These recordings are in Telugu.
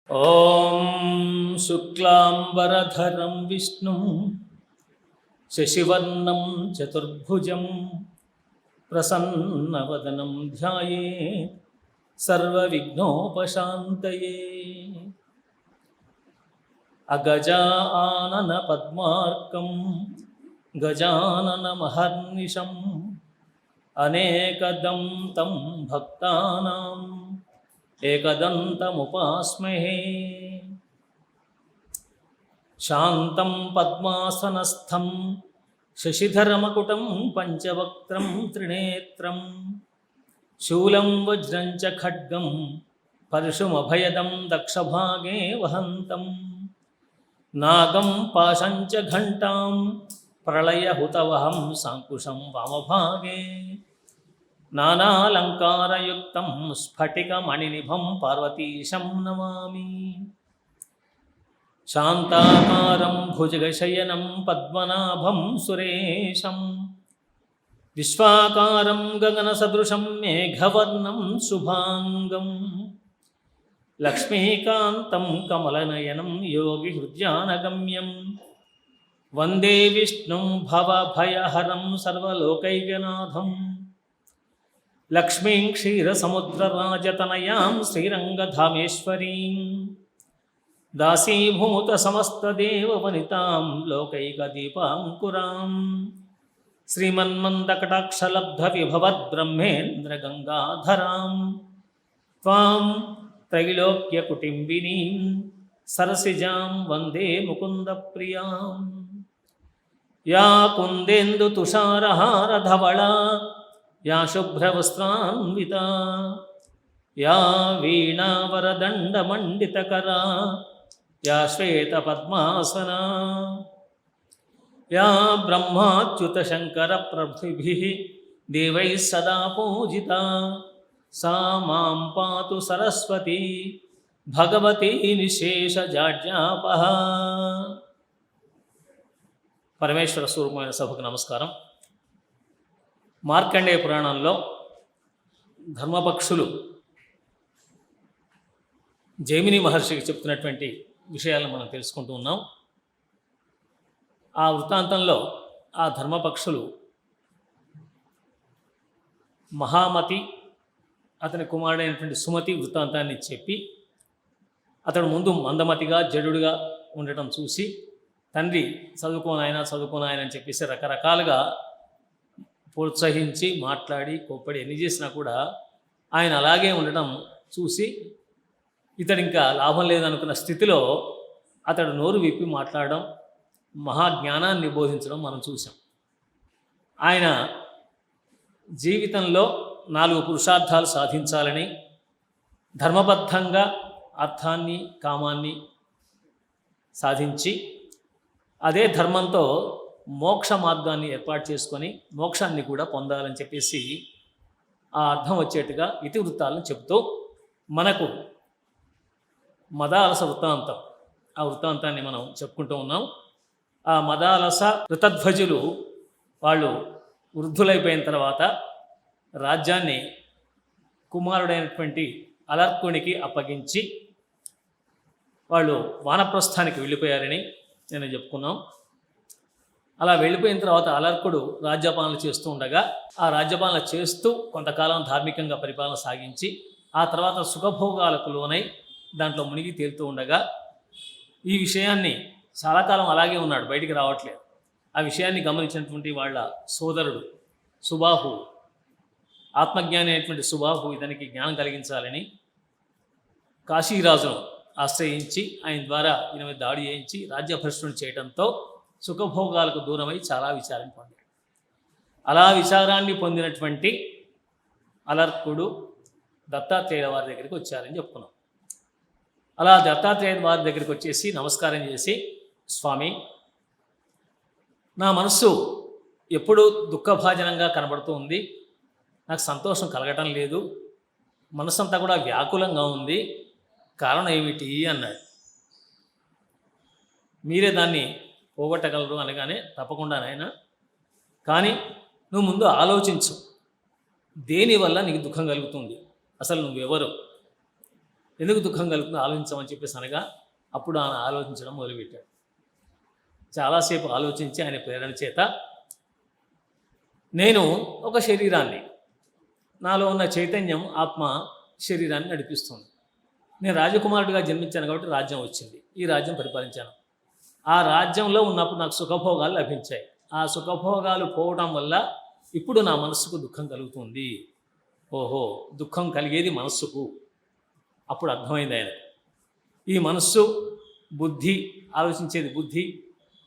ఓం శుక్లాంబరధరం విష్ణుం శశివర్ణం చతుర్భుజం ప్రసన్నవదనం ధ్యాయేత్ సర్వవిఘ్నోపశాంతయే. అగజానన పద్మార్కం గజాననమహర్నిశం అనేకదం తం భక్తానాం ఏకదంతముపాస్మహే. శాంతం పద్మాసనస్థం శశిధరమకుటం పంచవక్త్రం త్రినేత్రం శూలం వజ్రం చ ఖడ్గం పరశుమభయదం దక్షభాగే వహంతం నాగం పాశం చ ఘంటాం ప్రళయహుతవహం సాంకుశం వామభాగే నానాలంకారయుక్తం స్ఫటికమణినిభం పార్వతీశం నమామి. శాంతాకారం భుజగశయనం పద్మనాభం సురేశం విశ్వాకారం గగనసదృశం మేఘవర్ణం శుభాంగం లక్ష్మీకాంతం కమలనయనం యోగిహృద్యానగమ్యం వందే విష్ణుం భవభయహరం సర్వలోకైకనాథం లక్ష్మీం క్షీరసముద్రరాజతనయాం శ్రీరంగధామేశ్వరీం దాసీభూత సమస్తదేవవనితాం లోకైకదీపాంకురాం శ్రీమన్మందకటాక్షలబ్ధవిభవద్బ్రహ్మేంద్రగంగాధరాం త్వాం త్రైలోక్యకుటుంబినీం సరసిజాం వందే ముకుందప్రియాం. యా కుందేందుతుషారహారధవళా యా శుభ్రవస్త్రాన్వితా యా వీణావరదండమండితకరా యా శ్వేతపద్మాసనా యా బ్రహ్మాచ్యుతశంకరప్రభృభిః దేవైः సదా పూజితా సా మాం పాతు సరస్వతీ భగవతీ నిశేషజాడ్యాపహ. పరమేశ్వర స్వరూపమైన సభకు నమస్కారం. మార్కండేయ పురాణంలో ధర్మపక్షులు జైమిని మహర్షికి చెప్తున్నటువంటి విషయాలను మనం తెలుసుకుంటూ ఉన్నాం. ఆ వృత్తాంతంలో ఆ ధర్మపక్షులు మహామతి అతని కుమారుడైనటువంటి సుమతి వృత్తాంతాన్ని చెప్పి అతడు ముందు మందమతిగా జడుగా ఉండటం చూసి తండ్రి చదువుకోనాయన అని చెప్పేసి రకరకాలుగా ప్రోత్సహించి మాట్లాడి కోప్పడి ఎన్ని చేసినా కూడా ఆయన అలాగే ఉండటం చూసి ఇతడు ఇంకా లాభం లేదనుకున్న స్థితిలో అతడు నోరు విప్పి మాట్లాడడం, మహాజ్ఞానాన్ని బోధించడం మనం చూసాం. ఆయన జీవితంలో 4 పురుషార్థాలు సాధించాలని ధర్మబద్ధంగా అర్థాన్ని కామాన్ని సాధించి అదే ధర్మంతో మోక్ష మార్గాన్ని ఏర్పాటు చేసుకొని మోక్షాన్ని కూడా పొందాలని చెప్పేసి ఆ అర్థం వచ్చేట్టుగా ఇతివృత్తాలను చెబుతూ మనకు మదాలస వృత్తాంతం, ఆ వృత్తాంతాన్ని మనం చెప్పుకుంటూ ఉన్నాం. ఆ మదాలస ఋతధ్వజులు వాళ్ళు వృద్ధులైపోయిన తర్వాత రాజ్యాన్ని కుమారుడైనటువంటి అలర్కునికి అప్పగించి వాళ్ళు వానప్రస్థానికి వెళ్ళిపోయారని నేను చెప్పుకున్నాం. అలా వెళ్ళిపోయిన తర్వాత అలర్కుడు రాజ్యపాలన చేస్తూ ఉండగా ఆ రాజ్యపాలన చేస్తూ కొంతకాలం ధార్మికంగా పరిపాలన సాగించి ఆ తర్వాత సుఖభోగాలకు లోనై దాంట్లో మునిగి తేలుతూ ఉండగా ఈ విషయాన్ని చాలా కాలం అలాగే ఉన్నాడు, బయటికి రావట్లేదు. ఆ విషయాన్ని గమనించినటువంటి వాళ్ళ సోదరుడు సుబాహు, ఆత్మజ్ఞాని అయినటువంటి సుబాహు ఇతనికి జ్ఞానం కలిగించాలని కాశీరాజును ఆశ్రయించి ఆయన ద్వారా ఈయన మీద దాడి చేయించి రాజ్యభ్రష్టుని చేయడంతో సుఖభోగాలకు దూరమై చాలా విచారం పొందాడు. అలా విచారాన్ని పొందినటువంటి అలర్కుడు దత్తాత్రేయుల వారి దగ్గరికి వచ్చారని చెప్పుకున్నాం. అలా దత్తాత్రేయుల వారి దగ్గరికి వచ్చేసి నమస్కారం చేసి, స్వామి, నా మనస్సు ఎప్పుడూ దుఃఖభాజనంగా కనబడుతూ ఉంది, నాకు సంతోషం కలగటం లేదు, మనస్సంతా కూడా వ్యాకులంగా ఉంది, కారణం ఏమిటి అన్నాడు. మీరే దాన్ని పోగొట్టగలరు అనగానే, తప్పకుండా నాయనా, కానీ నువ్వు ముందు ఆలోచించు, దేనివల్ల నీకు దుఃఖం కలుగుతుంది, అసలు నువ్వెవరు, ఎందుకు దుఃఖం కలుగుతుందో ఆలోచించమని చెప్పేసి అనగా అప్పుడు ఆయన ఆలోచించడం మొదలుపెట్టాడు. చాలాసేపు ఆలోచించి ఆయన ప్రేరణ చేత నేను ఒక శరీరాన్ని, నాలో ఉన్న చైతన్యం ఆత్మ శరీరాన్ని నడిపిస్తుంది. నేను రాజకుమారుడిగా జన్మించాను కాబట్టి రాజ్యం వచ్చింది, ఈ రాజ్యం పరిపాలించాను. ఆ రాజ్యంలో ఉన్నప్పుడు నాకు సుఖభోగాలు లభించాయి. ఆ సుఖభోగాలు పోవడం వల్ల ఇప్పుడు నా మనస్సుకు దుఃఖం కలుగుతుంది. ఓహో, దుఃఖం కలిగేది మనస్సుకు. అప్పుడు అర్థమైంది ఆయన, ఈ మనస్సు బుద్ధి, ఆలోచించేది బుద్ధి,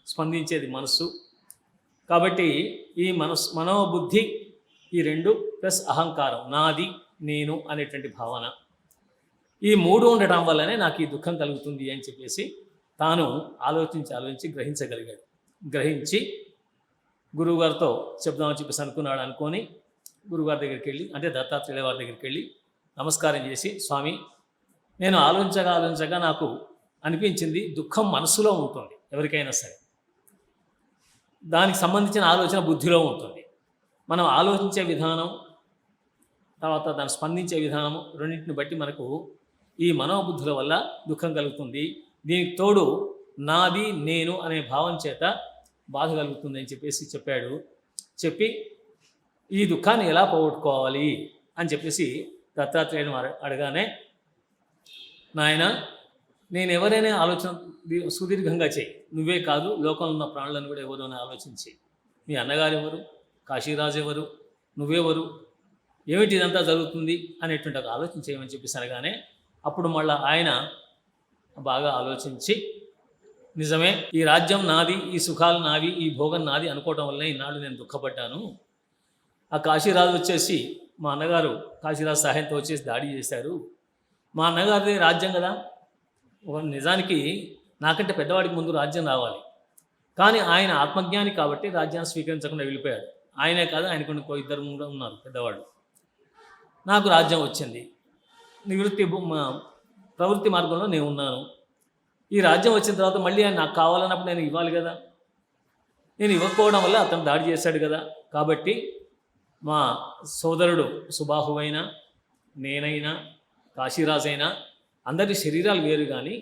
స్పందించేది మనస్సు. కాబట్టి ఈ మనోబుద్ధి ఈ రెండు ప్లస్ అహంకారం, నాది నేను అనేటువంటి భావన, ఈ మూడు ఉండటం వల్లనే నాకు ఈ దుఃఖం కలుగుతుంది అని చెప్పేసి తాను ఆలోచించి గ్రహించగలిగాడు. గ్రహించి గురువుగారితో చెప్దామని చెప్పేసి అనుకొని గురువుగారి దగ్గరికి వెళ్ళి, అంటే దత్తాత్రేయుల వారి దగ్గరికి వెళ్ళి నమస్కారం చేసి, స్వామి, నేను ఆలోచించగా నాకు అనిపించింది దుఃఖం మనసులో ఉంటుంది, ఎవరికైనా సరే దానికి సంబంధించిన ఆలోచన బుద్ధిలో ఉంటుంది. మనం ఆలోచించే విధానం, తర్వాత దాన్ని స్పందించే విధానం, రెండింటిని బట్టి మనకు ఈ మనోబుద్ధుల వల్ల దుఃఖం కలుగుతుంది. దీనికి తోడు నాది నేను అనే భావం చేత బాధ కలుగుతుంది అని చెప్పేసి చెప్పాడు. చెప్పి ఈ దుఃఖాన్ని ఎలా పోగొట్టుకోవాలి అని చెప్పేసి దత్తాత్రేయుని అడగానే, నాయన, నేను ఎవరైనా ఆలోచన సుదీర్ఘంగా చేయి, నువ్వే కాదు లోకంలో ఉన్న ప్రాణులను కూడా ఎవరైనా ఆలోచించి, మీ అన్నగారు ఎవరు, కాశీరాజు ఎవరు, నువ్వెవరు, ఏమిటి ఇదంతా జరుగుతుంది అనేటువంటి ఒక ఆలోచన చేయమని చెప్పేసి అనగానే అప్పుడు మళ్ళీ ఆయన బాగా ఆలోచించి, నిజమే, ఈ రాజ్యం నాది, ఈ సుఖాలు నావి, ఈ భోగం నాది అనుకోవటం వల్లనే ఈనాడు నేను దుఃఖపడ్డాను. ఆ కాశీరాజు వచ్చేసి, మా అన్నగారు కాశీరాజు సహాయంతో వచ్చేసి దాడి చేశారు. మా అన్నగారిది రాజ్యం కదా, నిజానికి నాకంటే పెద్దవాడికి ముందు రాజ్యం రావాలి, కానీ ఆయన ఆత్మజ్ఞాని కాబట్టి రాజ్యాన్ని స్వీకరించకుండా వెళ్ళిపోయాడు. ఆయనే కాదు, ఆయనకు ఇద్దరు కూడా ఉన్నారు పెద్దవాళ్ళు. నాకు రాజ్యం వచ్చింది, ప్రవృత్తి మార్గంలో నేను ఉన్నాను. ఈ రాజ్యం వచ్చిన తర్వాత మళ్ళీ ఆయన నాకు కావాలన్నప్పుడు నేను ఇవ్వాలి కదా, నేను ఇవ్వకపోవడం వల్ల అతను దాడి చేశాడు కదా. కాబట్టి మా సోదరుడు సుబాహువైనా, నేనైనా, కాశీరాజైనా అందరి శరీరాలు వేరు, కానీ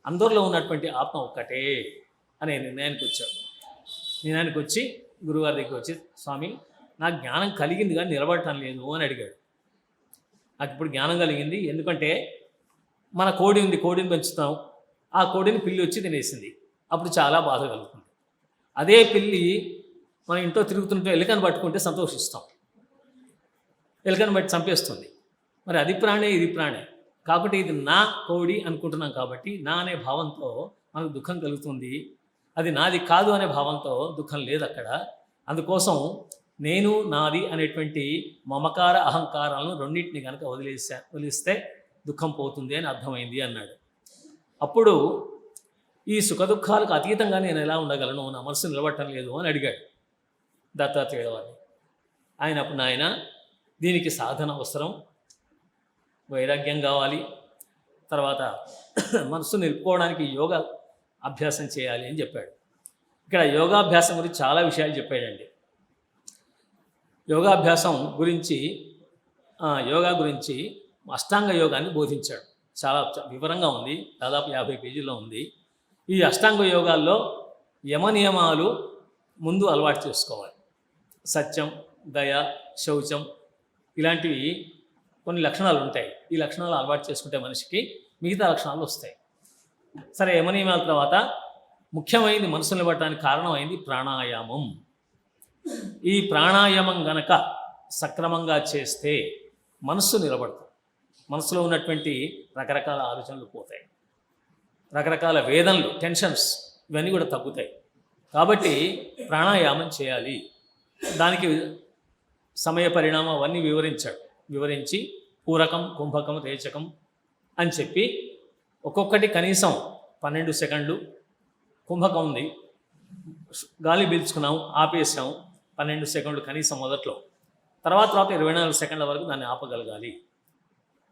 అందరిలో ఉన్నటువంటి ఆత్మ ఒక్కటే అనే నిర్ణయానికి వచ్చాడు. నిర్ణయానికి వచ్చి గురువారి దగ్గరికి వచ్చి, స్వామి, నాకు జ్ఞానం కలిగింది కానీ నిలబడటం లేదు అని అడిగాడు. నాకు ఇప్పుడు జ్ఞానం కలిగింది, ఎందుకంటే మన కోడి ఉంది, కోడిని పెంచుతాం, ఆ కోడిని పిల్లి వచ్చి తినేసింది, అప్పుడు చాలా బాధ కలుగుతుంది. అదే పిల్లి మన ఇంట్లో తిరుగుతుంటే ఎలుకను పట్టుకుంటే సంతోషిస్తాం, ఎలుకను బట్టి చంపేస్తుంది. మరి అది ప్రాణే, ఇది ప్రాణే, కాబట్టి ఇది నా కోడి అనుకుంటున్నాం కాబట్టి నా అనే భావంతో మనకు దుఃఖం కలుగుతుంది. అది నాది కాదు అనే భావంతో దుఃఖం లేదు అక్కడ. అందుకోసం నేను నాది అనేటువంటి మమకార అహంకారాలను రెండింటిని కనుక వదిలిస్తే దుఃఖం పోతుంది అని అర్థమైంది అన్నాడు. అప్పుడు ఈ సుఖదుఖాలకు అతీతంగా నేను ఎలా ఉండగలను, నా మనసు నిలబడటం లేదు అని అడిగాడు దత్తాత్రేయుల వారిని. ఆయన అప్పుడు, నాయన, దీనికి సాధన అవసరం, వైరాగ్యం కావాలి, తర్వాత మనసు నిలుపుకోవడానికి యోగా అభ్యాసం చేయాలి అని చెప్పాడు. ఇక్కడ యోగాభ్యాసం గురించి చాలా విషయాలు చెప్పాడండి. యోగా గురించి అష్టాంగ యోగాన్ని బోధించాడు. చాలా వివరంగా ఉంది, దాదాపు 50 పేజీల్లో ఉంది. ఈ అష్టాంగ యోగాల్లో యమనియమాలు ముందు అలవాటు చేసుకోవాలి. సత్యం, దయ, శౌచం ఇలాంటివి కొన్ని లక్షణాలు ఉంటాయి. ఈ లక్షణాలు అలవాటు చేసుకుంటే మనిషికి మిగతా లక్షణాలు వస్తాయి. సరే, యమనియమాల తర్వాత ముఖ్యమైనది మనసు నిలబడటానికి కారణమైంది ప్రాణాయామం. ఈ ప్రాణాయామం గనక సక్రమంగా చేస్తే మనస్సు నిలబడుతుంది. మనసులో ఉన్నటువంటి రకరకాల ఆలోచనలు పోతాయి, రకరకాల వేదనలు, టెన్షన్స్ ఇవన్నీ కూడా తగ్గుతాయి. కాబట్టి ప్రాణాయామం చేయాలి. దానికి సమయ పరిణామం అవన్నీ వివరించి పూరకం, కుంభకం, రేచకం అని చెప్పి ఒక్కొక్కటి కనీసం 12 సెకండ్లు. కుంభకం ఉంది, గాలి పీల్చుకున్నాం, ఆపేసాం, 12 సెకండ్లు కనీసం మొదట్లో. తర్వాత 24 సెకండ్ల వరకు దాన్ని ఆపగలగాలి.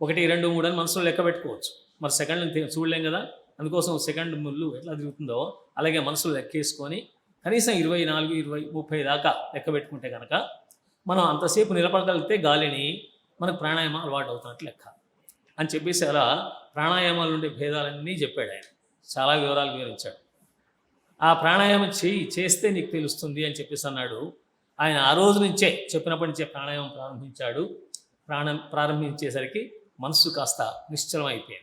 1, 2, 3 అని మనసులో లెక్క పెట్టుకోవచ్చు. మరి సెకండ్లు చూడలేం కదా, అందుకోసం సెకండ్ ముళ్ళు ఎట్లా తిరుగుతుందో అలాగే మనసులో లెక్కేసుకొని కనీసం 24, 20, 30 దాకా లెక్క పెట్టుకుంటే కనుక మనం అంతసేపు నిలబడగలిగితే గాలిని మనకు ప్రాణాయామం అలవాటు అవుతున్నట్టు లెక్క. అని చెప్పేసి అలా ప్రాణాయామాలు ఉండే భేదాలన్నీ చెప్పాడు ఆయన. చాలా వివరాలు వివరించాడు. ఆ ప్రాణాయామం చేస్తే నీకు తెలుస్తుంది అని చెప్పేసి అన్నాడు. ఆయన ఆ రోజు నుంచే చెప్పినప్పటి నుంచే ప్రాణాయామం ప్రారంభించాడు. ప్రారంభించేసరికి మనస్సు కాస్త నిశ్చలం అయిపోయింది.